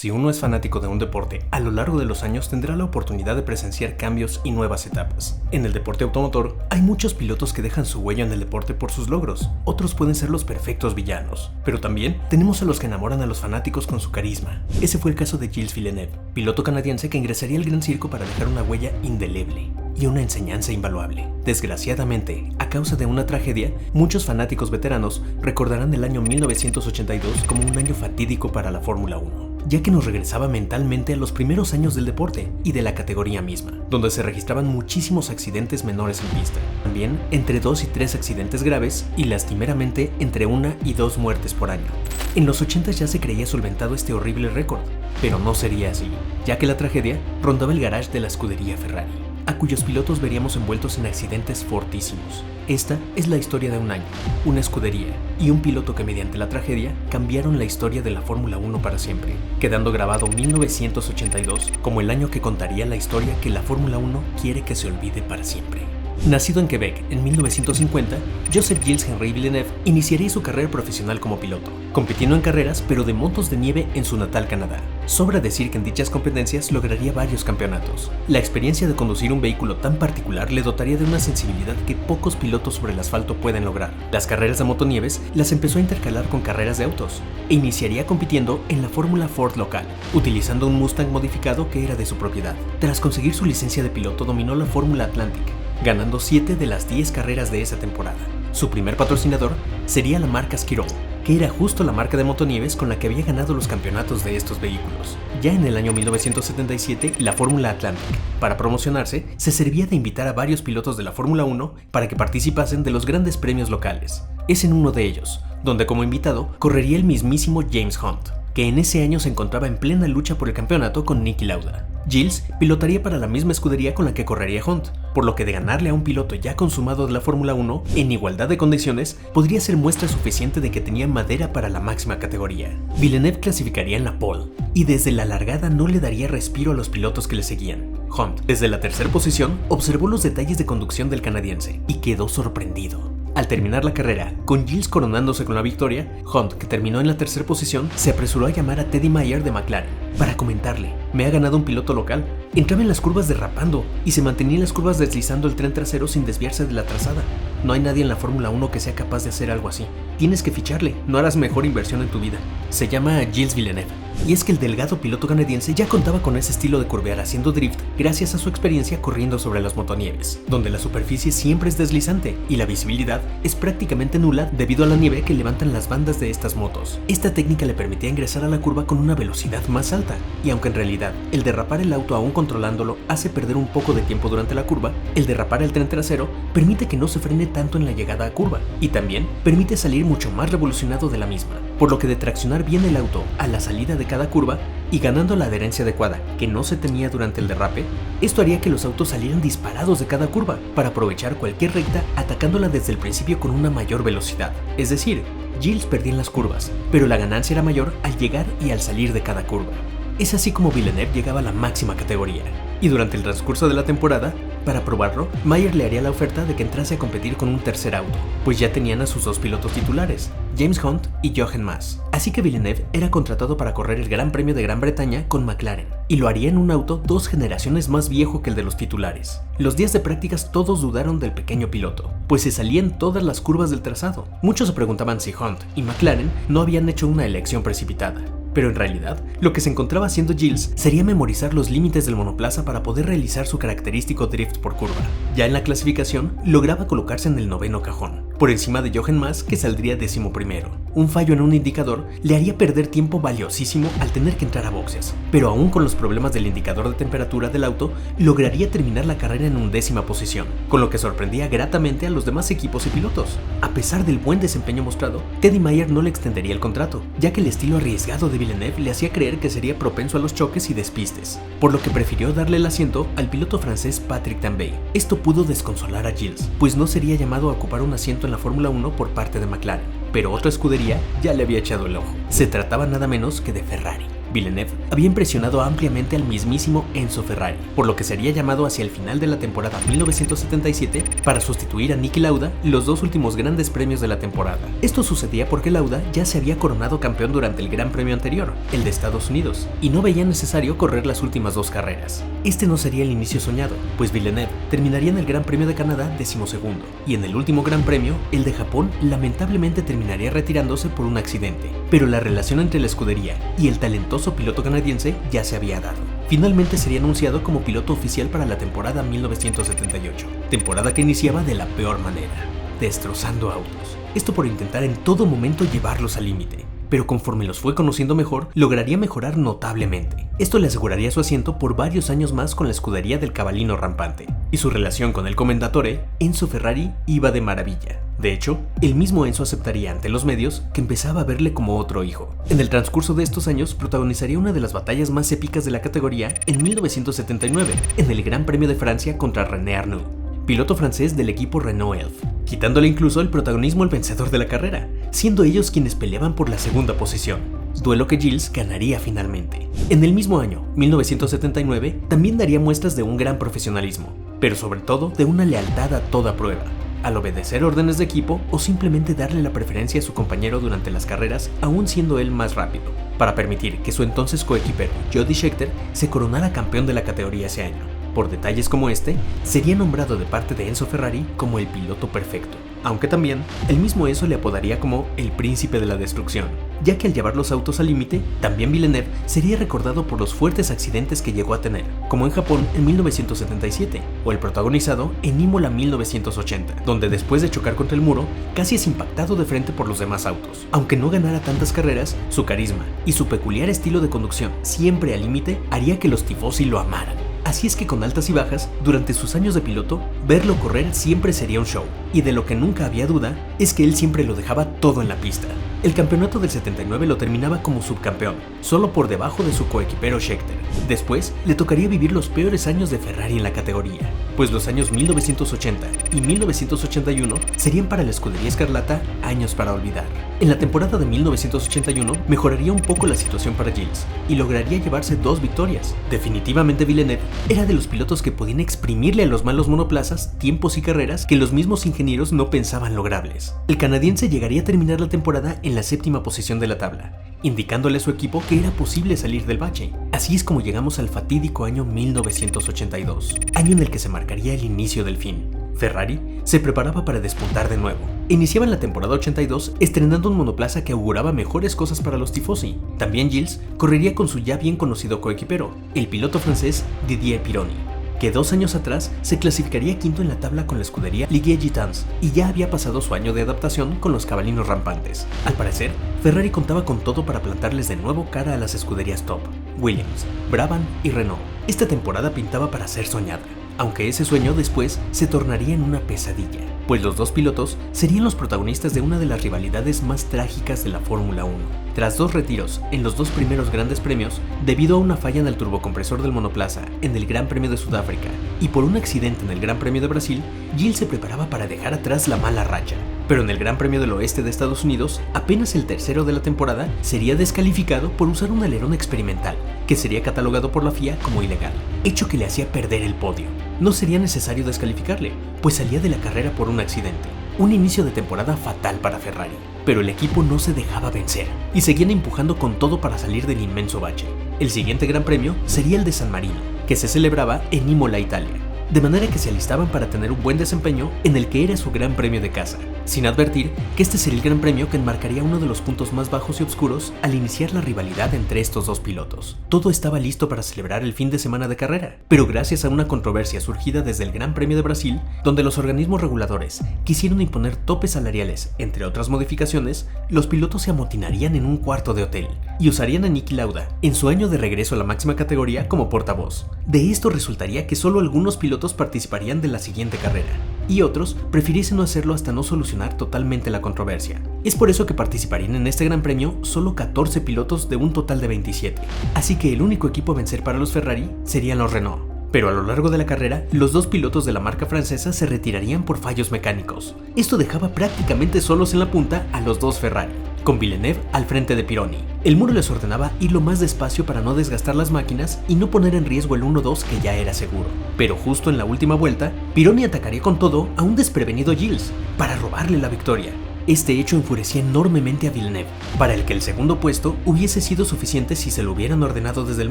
Si uno es fanático de un deporte, a lo largo de los años tendrá la oportunidad de presenciar cambios y nuevas etapas. En el deporte automotor, hay muchos pilotos que dejan su huella en el deporte por sus logros, otros pueden ser los perfectos villanos, pero también tenemos a los que enamoran a los fanáticos con su carisma. Ese fue el caso de Gilles Villeneuve, piloto canadiense que ingresaría al Gran Circo para dejar una huella indeleble y una enseñanza invaluable. Desgraciadamente, a causa de una tragedia, muchos fanáticos veteranos recordarán el año 1982 como un año fatídico para la Fórmula 1, ya que nos regresaba mentalmente a los primeros años del deporte y de la categoría misma, donde se registraban muchísimos accidentes menores en pista, también entre 2 y 3 accidentes graves y lastimeramente entre 1 y 2 muertes por año. En los 80 ya se creía solventado este horrible récord, pero no sería así, ya que la tragedia rondaba el garage de la escudería Ferrari, a cuyos pilotos veríamos envueltos en accidentes fortísimos. Esta es la historia de un año, una escudería y un piloto que mediante la tragedia cambiaron la historia de la Fórmula 1 para siempre, quedando grabado 1982 como el año que contaría la historia que la Fórmula 1 quiere que se olvide para siempre. Nacido en Quebec en 1950, Joseph Gilles Henry Villeneuve iniciaría su carrera profesional como piloto, compitiendo en carreras pero de motos de nieve en su natal Canadá. Sobra decir que en dichas competencias lograría varios campeonatos. La experiencia de conducir un vehículo tan particular le dotaría de una sensibilidad que pocos pilotos sobre el asfalto pueden lograr. Las carreras de motonieves las empezó a intercalar con carreras de autos e iniciaría compitiendo en la Fórmula Ford local, utilizando un Mustang modificado que era de su propiedad. Tras conseguir su licencia de piloto dominó la Fórmula Atlantic, ganando 7 de las 10 carreras de esa temporada. Su primer patrocinador sería la marca Skirol, que era justo la marca de motonieves con la que había ganado los campeonatos de estos vehículos. Ya en el año 1977, la Fórmula Atlantic, para promocionarse, se servía de invitar a varios pilotos de la Fórmula 1 para que participasen de los grandes premios locales. Es en uno de ellos, donde como invitado correría el mismísimo James Hunt, que en ese año se encontraba en plena lucha por el campeonato con Niki Lauda. Gilles pilotaría para la misma escudería con la que correría Hunt, por lo que de ganarle a un piloto ya consumado de la Fórmula 1 en igualdad de condiciones podría ser muestra suficiente de que tenía madera para la máxima categoría. Villeneuve clasificaría en la pole y desde la largada no le daría respiro a los pilotos que le seguían. Hunt, desde la tercera posición, observó los detalles de conducción del canadiense y quedó sorprendido. Al terminar la carrera, con Gilles coronándose con la victoria, Hunt, que terminó en la tercera posición, se apresuró a llamar a Teddy Mayer de McLaren para comentarle: me ha ganado un piloto local, entraba en las curvas derrapando y se mantenía en las curvas deslizando el tren trasero sin desviarse de la trazada. No hay nadie en la Fórmula 1 que sea capaz de hacer algo así. Tienes que ficharle, no harás mejor inversión en tu vida. Se llama Gilles Villeneuve. Y es que el delgado piloto canadiense ya contaba con ese estilo de curvear haciendo drift gracias a su experiencia corriendo sobre las motonieves, donde la superficie siempre es deslizante y la visibilidad es prácticamente nula debido a la nieve que levantan las bandas de estas motos. Esta técnica le permitía ingresar a la curva con una velocidad más alta, y aunque en realidad el derrapar el auto aún controlándolo hace perder un poco de tiempo durante la curva, el derrapar el tren trasero permite que no se frene tanto en la llegada a curva, y también permite salir mucho más revolucionado de la misma, por lo que de traccionar bien el auto a la salida de cada curva y ganando la adherencia adecuada que no se tenía durante el derrape, esto haría que los autos salieran disparados de cada curva para aprovechar cualquier recta atacándola desde el principio con una mayor velocidad. Es decir, Gilles perdía en las curvas, pero la ganancia era mayor al llegar y al salir de cada curva. Es así como Villeneuve llegaba a la máxima categoría. Y durante el transcurso de la temporada, para probarlo, Mayer le haría la oferta de que entrase a competir con un tercer auto, pues ya tenían a sus dos pilotos titulares, James Hunt y Jochen Mass. Así que Villeneuve era contratado para correr el Gran Premio de Gran Bretaña con McLaren, y lo haría en un auto 2 generaciones más viejo que el de los titulares. Los días de prácticas todos dudaron del pequeño piloto, pues se salían todas las curvas del trazado. Muchos se preguntaban si Hunt y McLaren no habían hecho una elección precipitada. Pero en realidad, lo que se encontraba haciendo Gilles sería memorizar los límites del monoplaza para poder realizar su característico drift por curva. Ya en la clasificación, lograba colocarse en el 9º cajón, por encima de Jochen Mass, que saldría 11º. Un fallo en un indicador le haría perder tiempo valiosísimo al tener que entrar a boxes, pero aún con los problemas del indicador de temperatura del auto, lograría terminar la carrera en 11ª posición, con lo que sorprendía gratamente a los demás equipos y pilotos. A pesar del buen desempeño mostrado, Teddy Mayer no le extendería el contrato, ya que el estilo arriesgado de Villeneuve le hacía creer que sería propenso a los choques y despistes, por lo que prefirió darle el asiento al piloto francés Patrick Tambay. Esto pudo desconsolar a Gilles, pues no sería llamado a ocupar un asiento en la Fórmula 1 por parte de McLaren, pero otra escudería ya le había echado el ojo. Se trataba nada menos que de Ferrari. Villeneuve había impresionado ampliamente al mismísimo Enzo Ferrari, por lo que sería llamado hacia el final de la temporada 1977 para sustituir a Niki Lauda los dos últimos grandes premios de la temporada. Esto sucedía porque Lauda ya se había coronado campeón durante el Gran Premio anterior, el de Estados Unidos, y no veía necesario correr las últimas dos carreras. Este no sería el inicio soñado, pues Villeneuve terminaría en el Gran Premio de Canadá 12º, y en el último Gran Premio, el de Japón, lamentablemente terminaría retirándose por un accidente. Pero la relación entre la escudería y el talentoso piloto canadiense ya se había dado. Finalmente sería anunciado como piloto oficial para la temporada 1978, temporada que iniciaba de la peor manera, destrozando autos. Esto por intentar en todo momento llevarlos al límite. Pero conforme los fue conociendo mejor, lograría mejorar notablemente. Esto le aseguraría su asiento por varios años más con la escudería del cabalino rampante, y su relación con el Commendatore, Enzo Ferrari, iba de maravilla. De hecho, el mismo Enzo aceptaría ante los medios que empezaba a verle como otro hijo. En el transcurso de estos años protagonizaría una de las batallas más épicas de la categoría en 1979, en el Gran Premio de Francia contra René Arnoux, piloto francés del equipo Renault Elf, quitándole incluso el protagonismo al vencedor de la carrera, siendo ellos quienes peleaban por la segunda posición, duelo que Gilles ganaría finalmente. En el mismo año, 1979, también daría muestras de un gran profesionalismo, pero sobre todo de una lealtad a toda prueba, al obedecer órdenes de equipo o simplemente darle la preferencia a su compañero durante las carreras, aún siendo él más rápido, para permitir que su entonces coequipero Jody Scheckter se coronara campeón de la categoría ese año. Por detalles como este, sería nombrado de parte de Enzo Ferrari como el piloto perfecto, aunque también el mismo Enzo le apodaría como el príncipe de la destrucción, ya que al llevar los autos al límite, también Villeneuve sería recordado por los fuertes accidentes que llegó a tener, como en Japón en 1977, o el protagonizado en Imola 1980, donde después de chocar contra el muro, casi es impactado de frente por los demás autos. Aunque no ganara tantas carreras, su carisma y su peculiar estilo de conducción, siempre al límite, haría que los tifosi lo amaran. Así es que con altas y bajas, durante sus años de piloto, verlo correr siempre sería un show, y de lo que nunca había duda es que él siempre lo dejaba todo en la pista. El campeonato del 79 lo terminaba como subcampeón, solo por debajo de su coequipero Scheckter. Después, le tocaría vivir los peores años de Ferrari en la categoría, pues los años 1980 y 1981 serían para la escudería escarlata años para olvidar. En la temporada de 1981 mejoraría un poco la situación para Gilles y lograría llevarse 2 victorias. Definitivamente Villeneuve era de los pilotos que podían exprimirle a los malos monoplazas tiempos y carreras que los mismos ingenieros no pensaban logrables. El canadiense llegaría a terminar la temporada en la 7ª posición de la tabla, indicándole a su equipo que era posible salir del bache. Así es como llegamos al fatídico año 1982, año en el que se marcaría el inicio del fin. Ferrari se preparaba para despuntar de nuevo. Iniciaban la temporada 82 estrenando un monoplaza que auguraba mejores cosas para los tifosi. También Gilles correría con su ya bien conocido coequipero, el piloto francés Didier Pironi, que 2 años atrás se clasificaría quinto en la tabla con la escudería Ligier Gittans y ya había pasado su año de adaptación con los cabalinos rampantes. Al parecer, Ferrari contaba con todo para plantarles de nuevo cara a las escuderías top, Williams, Brabham y Renault. Esta temporada pintaba para ser soñada, aunque ese sueño después se tornaría en una pesadilla, pues los dos pilotos serían los protagonistas de una de las rivalidades más trágicas de la Fórmula 1. Tras 2 retiros en los 2 primeros grandes premios, debido a una falla en el turbocompresor del monoplaza en el Gran Premio de Sudáfrica y por un accidente en el Gran Premio de Brasil, Gilles se preparaba para dejar atrás la mala racha. Pero en el Gran Premio del Oeste de Estados Unidos, apenas el tercero de la temporada, sería descalificado por usar un alerón experimental, que sería catalogado por la FIA como ilegal, hecho que le hacía perder el podio. No sería necesario descalificarle, pues salía de la carrera por un accidente. Un inicio de temporada fatal para Ferrari, pero el equipo no se dejaba vencer y seguían empujando con todo para salir del inmenso bache. El siguiente Gran Premio sería el de San Marino, que se celebraba en Imola, Italia, de manera que se alistaban para tener un buen desempeño en el que era su gran premio de casa, sin advertir que este sería el gran premio que enmarcaría uno de los puntos más bajos y oscuros al iniciar la rivalidad entre estos dos pilotos. Todo estaba listo para celebrar el fin de semana de carrera, pero gracias a una controversia surgida desde el Gran Premio de Brasil, donde los organismos reguladores quisieron imponer topes salariales, entre otras modificaciones, los pilotos se amotinarían en un cuarto de hotel y usarían a Niki Lauda en su año de regreso a la máxima categoría como portavoz. De esto resultaría que solo algunos pilotos participarían de la siguiente carrera, y otros prefiriesen no hacerlo hasta no solucionar totalmente la controversia. Es por eso que participarían en este gran premio solo 14 pilotos de un total de 27, así que el único equipo a vencer para los Ferrari serían los Renault. Pero a lo largo de la carrera, los dos pilotos de la marca francesa se retirarían por fallos mecánicos. Esto dejaba prácticamente solos en la punta a los dos Ferrari. con Villeneuve al frente de Pironi. El muro les ordenaba ir lo más despacio para no desgastar las máquinas y no poner en riesgo el 1-2 que ya era seguro. Pero justo en la última vuelta, Pironi atacaría con todo a un desprevenido Gilles para robarle la victoria. Este hecho enfurecía enormemente a Villeneuve, para el que el segundo puesto hubiese sido suficiente si se lo hubieran ordenado desde el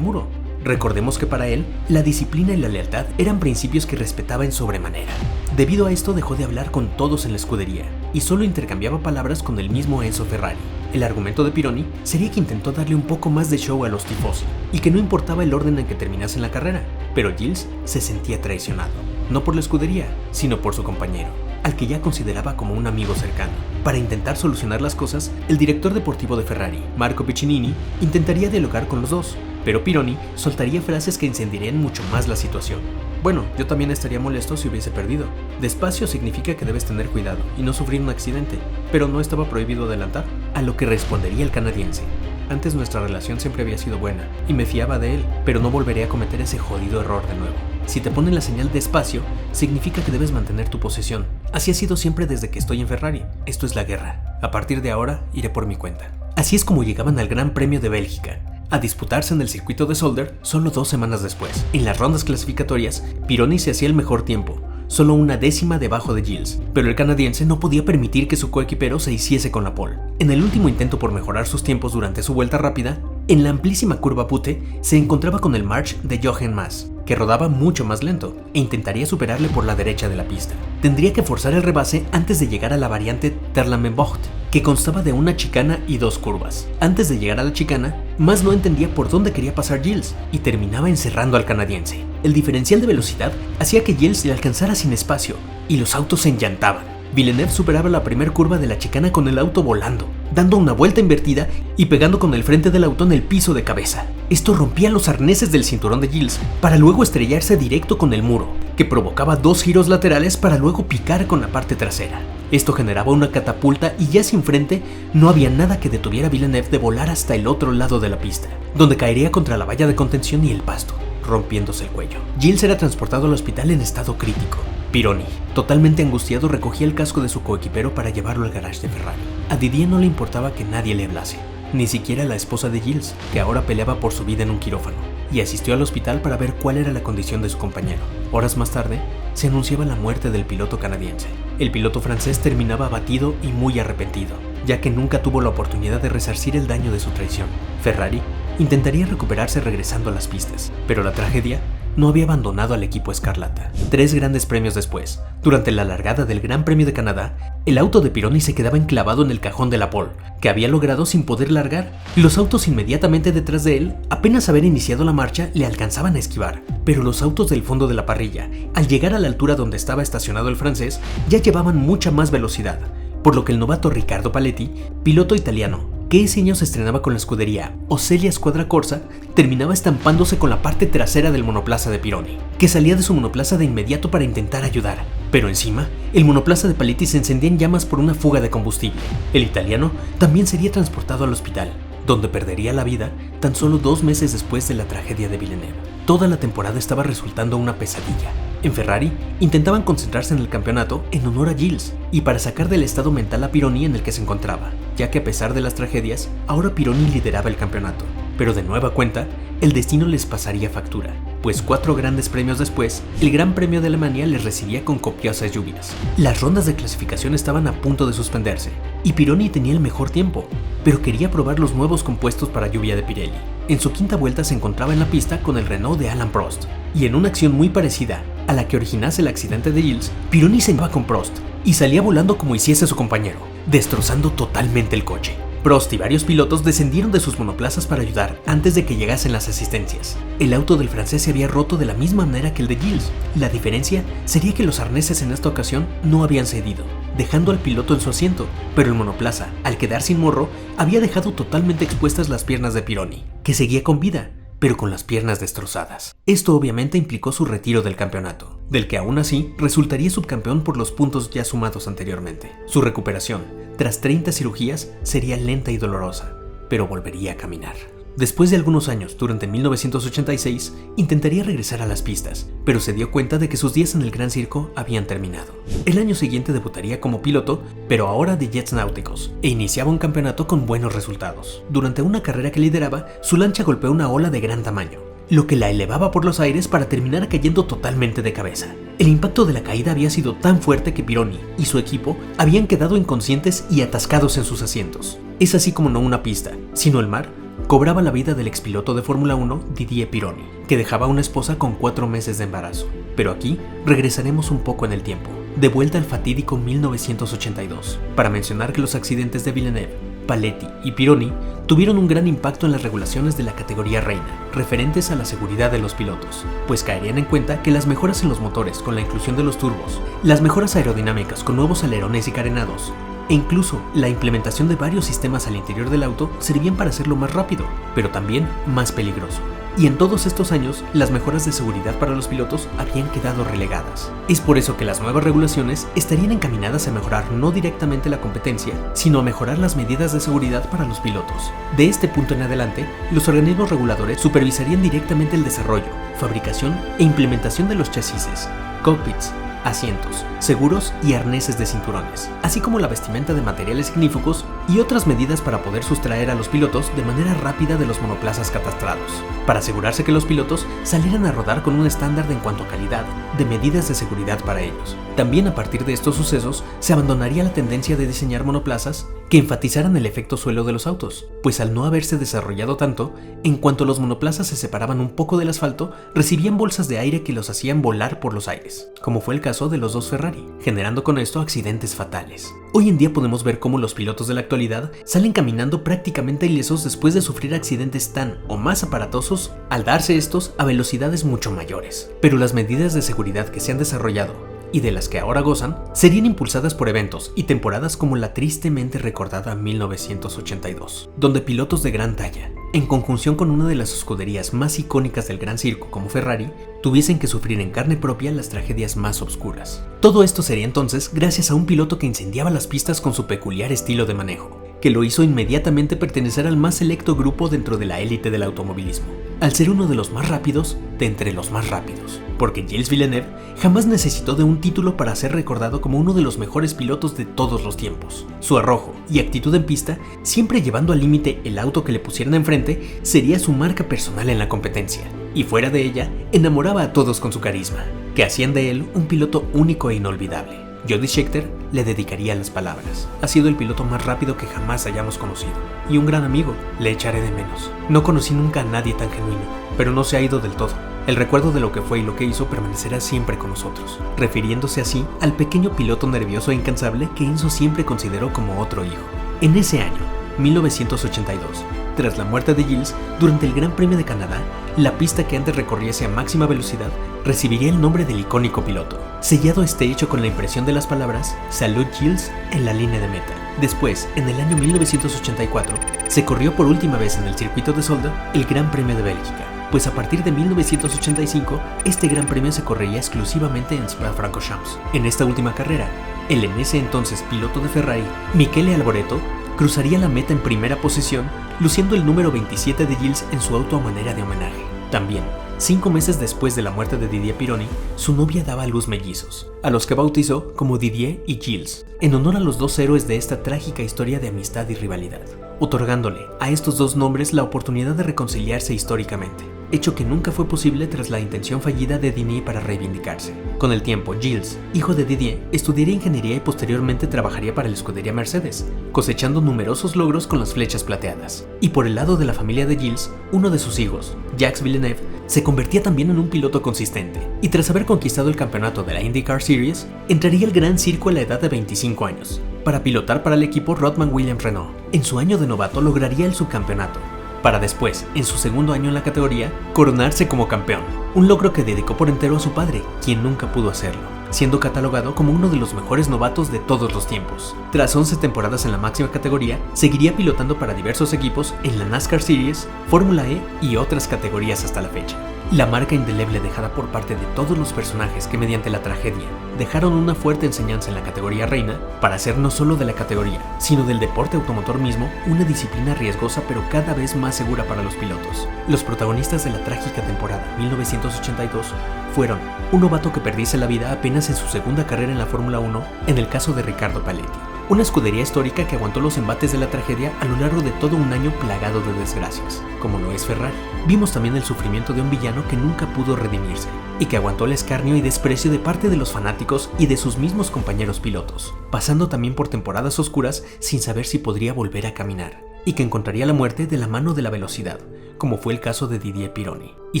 muro. Recordemos que para él, la disciplina y la lealtad eran principios que respetaba en sobremanera. Debido a esto dejó de hablar con todos en la escudería, y solo intercambiaba palabras con el mismo Enzo Ferrari. El argumento de Pironi sería que intentó darle un poco más de show a los tifosi, y que no importaba el orden en que terminasen la carrera, pero Gilles se sentía traicionado, no por la escudería, sino por su compañero, al que ya consideraba como un amigo cercano. Para intentar solucionar las cosas, el director deportivo de Ferrari, Marco Piccinini, intentaría dialogar con los dos, pero Pironi soltaría frases que incendiarían mucho más la situación. Bueno, yo también estaría molesto si hubiese perdido. Despacio significa que debes tener cuidado y no sufrir un accidente, pero no estaba prohibido adelantar. A lo que respondería el canadiense: antes nuestra relación siempre había sido buena y me fiaba de él, pero no volveré a cometer ese jodido error de nuevo. Si te ponen la señal despacio, significa que debes mantener tu posesión. Así ha sido siempre desde que estoy en Ferrari. Esto es la guerra. A partir de ahora, iré por mi cuenta. Así es como llegaban al Gran Premio de Bélgica, a disputarse en el circuito de Zolder solo 2 semanas después. En las rondas clasificatorias, Pironi se hacía el mejor tiempo, solo 1/10 debajo de Gilles, pero el canadiense no podía permitir que su coequipero se hiciese con la pole. En el último intento por mejorar sus tiempos durante su vuelta rápida, en la amplísima curva Pute se encontraba con el March de Jochen Mass, que rodaba mucho más lento, e intentaría superarle por la derecha de la pista. Tendría que forzar el rebase antes de llegar a la variante Terlamenbocht, que constaba de una chicana y 2 curvas. Antes de llegar a la chicana, Mass no entendía por dónde quería pasar Gilles y terminaba encerrando al canadiense. El diferencial de velocidad hacía que Gilles le alcanzara sin espacio y los autos se enllantaban. Villeneuve superaba la primera curva de la chicana con el auto volando, dando una vuelta invertida y pegando con el frente del auto en el piso de cabeza. Esto rompía los arneses del cinturón de Gilles para luego estrellarse directo con el muro, que provocaba 2 giros laterales para luego picar con la parte trasera. Esto generaba una catapulta y ya sin frente no había nada que detuviera a Villeneuve de volar hasta el otro lado de la pista, donde caería contra la valla de contención y el pasto, rompiéndose el cuello. Gilles era transportado al hospital en estado crítico. Pironi, totalmente angustiado, recogía el casco de su coequipero para llevarlo al garage de Ferrari. A Didier no le importaba que nadie le hablase, ni siquiera la esposa de Gilles, que ahora peleaba por su vida en un quirófano, y asistió al hospital para ver cuál era la condición de su compañero. Horas más tarde, se anunciaba la muerte del piloto canadiense. El piloto francés terminaba abatido y muy arrepentido, ya que nunca tuvo la oportunidad de resarcir el daño de su traición. Ferrari intentaría recuperarse regresando a las pistas, pero la tragedia no había abandonado al equipo escarlata. 3 grandes premios después, durante la largada del Gran Premio de Canadá, el auto de Pironi se quedaba enclavado en el cajón de la pole, que había logrado sin poder largar. Los autos inmediatamente detrás de él, apenas haber iniciado la marcha, le alcanzaban a esquivar, pero los autos del fondo de la parrilla, al llegar a la altura donde estaba estacionado el francés, ya llevaban mucha más velocidad, por lo que el novato Riccardo Paletti, piloto italiano, que ese año se estrenaba con la escudería Ocelia Squadra Corsa, terminaba estampándose con la parte trasera del monoplaza de Pironi, que salía de su monoplaza de inmediato para intentar ayudar. Pero encima, el monoplaza de Paletti se encendía en llamas por una fuga de combustible. El italiano también sería transportado al hospital, donde perdería la vida tan solo 2 meses después de la tragedia de Villeneuve. Toda la temporada estaba resultando una pesadilla. En Ferrari intentaban concentrarse en el campeonato en honor a Gilles y para sacar del estado mental a Pironi en el que se encontraba, ya que a pesar de las tragedias, ahora Pironi lideraba el campeonato. Pero de nueva cuenta, el destino les pasaría factura, pues 4 grandes premios después, el Gran Premio de Alemania les recibía con copiosas lluvias. Las rondas de clasificación estaban a punto de suspenderse, y Pironi tenía el mejor tiempo, pero quería probar los nuevos compuestos para lluvia de Pirelli. En su quinta vuelta se encontraba en la pista con el Renault de Alain Prost, y en una acción muy parecida a la que originase el accidente de Gilles, Pironi se iba con Prost y salía volando como hiciese su compañero, destrozando totalmente el coche. Prost y varios pilotos descendieron de sus monoplazas para ayudar antes de que llegasen las asistencias. El auto del francés se había roto de la misma manera que el de Gilles. La diferencia sería que los arneses en esta ocasión no habían cedido, dejando al piloto en su asiento, pero el monoplaza, al quedar sin morro, había dejado totalmente expuestas las piernas de Pironi, que seguía con vida, pero con las piernas destrozadas. Esto obviamente implicó su retiro del campeonato, del que aún así resultaría subcampeón por los puntos ya sumados anteriormente. Su recuperación, tras 30 cirugías, sería lenta y dolorosa, pero volvería a caminar. Después de algunos años, durante 1986, intentaría regresar a las pistas, pero se dio cuenta de que sus días en el Gran Circo habían terminado. El año siguiente debutaría como piloto, pero ahora de jets náuticos, e iniciaba un campeonato con buenos resultados. Durante una carrera que lideraba, su lancha golpeó una ola de gran tamaño, lo que la elevaba por los aires para terminar cayendo totalmente de cabeza. El impacto de la caída había sido tan fuerte que Pironi y su equipo habían quedado inconscientes y atascados en sus asientos. Es así como no una pista, sino el mar, cobraba la vida del expiloto de Fórmula 1 Didier Pironi, que dejaba a una esposa con 4 meses de embarazo. Pero aquí regresaremos un poco en el tiempo, de vuelta al fatídico 1982, para mencionar que los accidentes de Villeneuve, Paletti y Pironi tuvieron un gran impacto en las regulaciones de la categoría reina, referentes a la seguridad de los pilotos, pues caerían en cuenta que las mejoras en los motores con la inclusión de los turbos, las mejoras aerodinámicas con nuevos alerones y carenados, e incluso la implementación de varios sistemas al interior del auto servían para hacerlo más rápido, pero también más peligroso. Y en todos estos años, las mejoras de seguridad para los pilotos habían quedado relegadas. Es por eso que las nuevas regulaciones estarían encaminadas a mejorar no directamente la competencia, sino a mejorar las medidas de seguridad para los pilotos. De este punto en adelante, los organismos reguladores supervisarían directamente el desarrollo, fabricación e implementación de los chasis, cockpits, asientos, seguros y arneses de cinturones, así como la vestimenta de materiales ignífugos y otras medidas para poder sustraer a los pilotos de manera rápida de los monoplazas catastrados, para asegurarse que los pilotos salieran a rodar con un estándar en cuanto a calidad de medidas de seguridad para ellos. También a partir de estos sucesos se abandonaría la tendencia de diseñar monoplazas que enfatizaran el efecto suelo de los autos, pues al no haberse desarrollado tanto, en cuanto los monoplazas se separaban un poco del asfalto, recibían bolsas de aire que los hacían volar por los aires, como fue el caso de los dos Ferrari, generando con esto accidentes fatales. Hoy en día podemos ver cómo los pilotos de la actualidad salen caminando prácticamente ilesos después de sufrir accidentes tan o más aparatosos al darse estos a velocidades mucho mayores. Pero las medidas de seguridad que se han desarrollado y de las que ahora gozan, serían impulsadas por eventos y temporadas como la tristemente recordada 1982, donde pilotos de gran talla, en conjunción con una de las escuderías más icónicas del Gran Circo como Ferrari, tuviesen que sufrir en carne propia las tragedias más obscuras. Todo esto sería entonces gracias a un piloto que incendiaba las pistas con su peculiar estilo de manejo, que lo hizo inmediatamente pertenecer al más selecto grupo dentro de la élite del automovilismo, al ser uno de los más rápidos de entre los más rápidos, porque Gilles Villeneuve jamás necesitó de un título para ser recordado como uno de los mejores pilotos de todos los tiempos. Su arrojo y actitud en pista, siempre llevando al límite el auto que le pusieran enfrente, sería su marca personal en la competencia, y fuera de ella, enamoraba a todos con su carisma, que hacían de él un piloto único e inolvidable. Jody Scheckter le dedicaría las palabras. Ha sido el piloto más rápido que jamás hayamos conocido. Y un gran amigo, le echaré de menos. No conocí nunca a nadie tan genuino, pero no se ha ido del todo. El recuerdo de lo que fue y lo que hizo permanecerá siempre con nosotros, refiriéndose así al pequeño piloto nervioso e incansable que Enzo siempre consideró como otro hijo. En ese año, 1982, tras la muerte de Gilles, durante el Gran Premio de Canadá, la pista que antes recorriese a máxima velocidad recibiría el nombre del icónico piloto, sellado este hecho con la impresión de las palabras Salut Gilles en la línea de meta. Después, en el año 1984, se corrió por última vez en el circuito de Zolder el Gran Premio de Bélgica, pues a partir de 1985, este Gran Premio se correría exclusivamente en Spa-Francorchamps. En esta última carrera, el en ese entonces piloto de Ferrari, Michele Alboreto, cruzaría la meta en primera posición, luciendo el número 27 de Gilles en su auto a manera de homenaje. También, 5 meses después de la muerte de Didier Pironi, su novia daba a luz mellizos, a los que bautizó como Didier y Gilles, en honor a los dos héroes de esta trágica historia de amistad y rivalidad, otorgándole a estos dos nombres la oportunidad de reconciliarse históricamente, hecho que nunca fue posible tras la intención fallida de Didier para reivindicarse. Con el tiempo, Gilles, hijo de Didier, estudiaría ingeniería y posteriormente trabajaría para la escudería Mercedes, cosechando numerosos logros con las flechas plateadas. Y por el lado de la familia de Gilles, uno de sus hijos, Jacques Villeneuve, se convertía también en un piloto consistente, y tras haber conquistado el campeonato de la IndyCar Series, entraría al Gran Circo a la edad de 25 años, para pilotar para el equipo Rodman Williams Renault. En su año de novato lograría el subcampeonato, para después, en su segundo año en la categoría, coronarse como campeón, un logro que dedicó por entero a su padre, quien nunca pudo hacerlo, siendo catalogado como uno de los mejores novatos de todos los tiempos. Tras 11 temporadas en la máxima categoría, seguiría pilotando para diversos equipos en la NASCAR Series, Fórmula E y otras categorías hasta la fecha. La marca indeleble dejada por parte de todos los personajes que mediante la tragedia dejaron una fuerte enseñanza en la categoría reina para hacer no solo de la categoría, sino del deporte automotor mismo una disciplina riesgosa pero cada vez más segura para los pilotos. Los protagonistas de la trágica temporada 1982 fueron un novato que perdiese la vida apenas en su segunda carrera en la Fórmula 1, en el caso de Riccardo Paletti. Una escudería histórica que aguantó los embates de la tragedia a lo largo de todo un año plagado de desgracias, como lo es Ferrari. Vimos también el sufrimiento de un villano que nunca pudo redimirse, y que aguantó el escarnio y desprecio de parte de los fanáticos y de sus mismos compañeros pilotos, pasando también por temporadas oscuras sin saber si podría volver a caminar, y que encontraría la muerte de la mano de la velocidad, como fue el caso de Didier Pironi. Y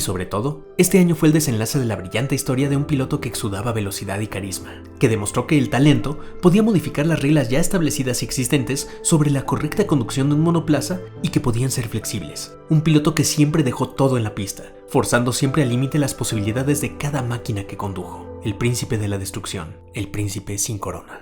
sobre todo, este año fue el desenlace de la brillante historia de un piloto que exudaba velocidad y carisma, que demostró que el talento podía modificar las reglas ya establecidas y existentes sobre la correcta conducción de un monoplaza y que podían ser flexibles. Un piloto que siempre dejó todo en la pista, forzando siempre al límite las posibilidades de cada máquina que condujo. El príncipe de la destrucción, el príncipe sin corona.